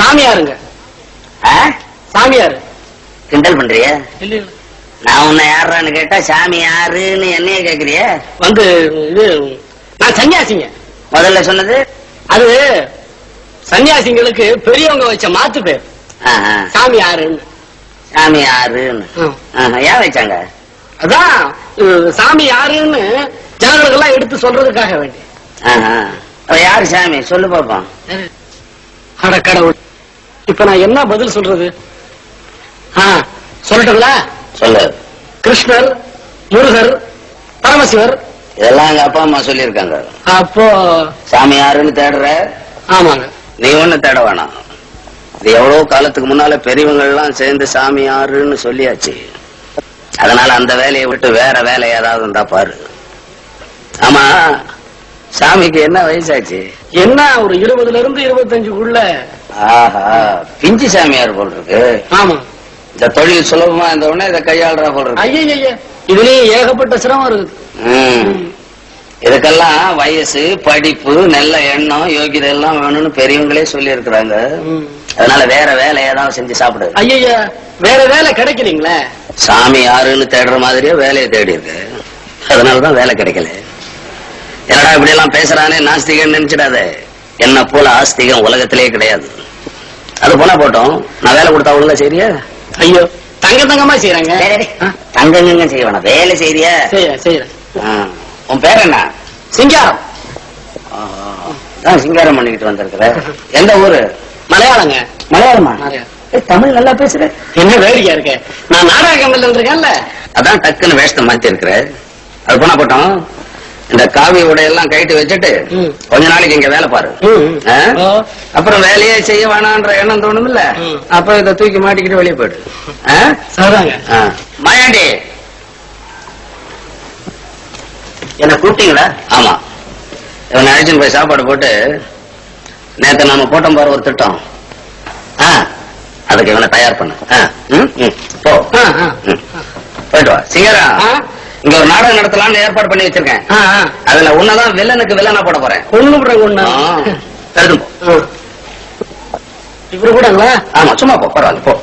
சாமியாருங்க. சாமியாரு. கிண்டல் பண்றிய? இல்ல நான் உன்னை யாருன்னு கேட்டா சாமி யாருன்னு என்னைய கேக்குறிய? வந்து இது நான் சன்னியாசிங்க. முதல்ல சொன்னது அது சன்னியாசிங்களுக்கு பெரியவங்க வச்ச மாத்து பேர். சாமி யாருன்னு. சாமி யாருன்னு ஏன் வச்சாங்க? அதான் சாமி யாருன்னு ஜனங்களுக்கெல்லாம் எடுத்து சொல்றதுக்காக வேண்டி. யாரு சாமி சொல்லு பாப்போம். அட கடவுள், இப்ப நான் என்ன பதில் சொல்றது? சொல்லட்டுங்களா? சொல்லு. கிருஷ்ணர், முருகர், பரமசிவர் இதெல்லாம் எங்க அப்பா அம்மா சொல்லியிருக்காங்க. அப்போ சாமி யாருன்னு தேடுற? ஆமாங்க. நீ ஒண்ணு தேட வேணாம். இது எவ்வளவு காலத்துக்கு முன்னால பெரியவங்க எல்லாம் சேர்ந்து சாமி யாருன்னு சொல்லியாச்சு. அதனால அந்த வேலையை விட்டு வேற வேலை ஏதாவது இருந்தா பாரு. ஆமா, சாமிக்கு என்ன வயசாச்சு? என்ன ஒரு 20ல இருந்து 25க்குள்ள. ஆஹா, பிஞ்சு சாமியார் போல் இருக்கு. ஆமா, இந்த தொழில் சுலபமா இருந்த உடனே இதை கையாளுறா போல் இருக்கு. ஐயா, இதுலயே ஏகப்பட்ட சிரமம் இருக்குது. இதுக்கெல்லாம் வயசு, படிப்பு, நல்ல எண்ணம், யோகிதை எல்லாம் வேணும்னு பெரியவங்களே சொல்லி இருக்கிறாங்க. அதனால வேற வேலை ஏதாவது செஞ்சு சாப்பிடு. ஐயா, வேற வேலை கிடைக்கலீங்களே. சாமி யாருன்னு தேடுற மாதிரியே வேலையை தேடி இருக்கு. அதனாலதான் வேலை கிடைக்கல. என்னடா இப்படி எல்லாம் பேசுறானே நாஸ்திகன் நினைச்சிடாத. என்ன போல ஆஸ்திகம் உலகத்திலேயே கிடையாது. அது போனா போட்டோம், நான் வேலை கொடுத்தா ஒழுங்கா சரியா? ஐயோ, தங்கமா செய்யறாங்க. தங்கங்க செய்ய வேணாம், வேலை செய்யறியா? செய்யறேன். உன் பேர் என்ன? சிங்காரம். சிங்காரம் பண்ணிக்கிட்டு வந்திருக்கிற. எந்த ஊரு? மலையாளங்க. மலையாளமா? தமிழ் நல்லா பேசுற. என்ன வேடிக்கையா இருக்க? நான் நாடக கம்பெனில இருக்கேன்ல, அதான் டக்குன்னு வேஷத்தை மாத்தி இருக்கிற. அது போனா போட்டோம், இந்த காவி உடையெல்லாம் கைட்டு வச்சுட்டு கொஞ்ச நாளைக்கு இங்க வேலை பாரு. அப்புறம் வேலையே செய்ய வேணான்ற எண்ணம் தோணும் இல்ல, அப்ப இதை தூக்கி மாட்டிக்கிட்டு வெளியே போயிடு. மாயாண்டி, என்ன கூப்பிட்டீங்களா? ஆமா, இவன் அழைச்சின்னு போய் சாப்பாடு போட்டு, நேத்து நாம போட்டோம் பாரு ஒரு திட்டம், அதுக்கு இவனை தயார் பண்ண. போயிட்டு வா. சிங்கரா, இங்க ஒரு நாடகம் நடத்தலாம்னு ஏற்பாடு பண்ணி வச்சிருக்கேன். அதுல உன்னதான் வில்லனுக்கு வில்லனா போட போறேன். இவரு கூட? ஆமா, சும்மா போ, பரவாயில்ல போ.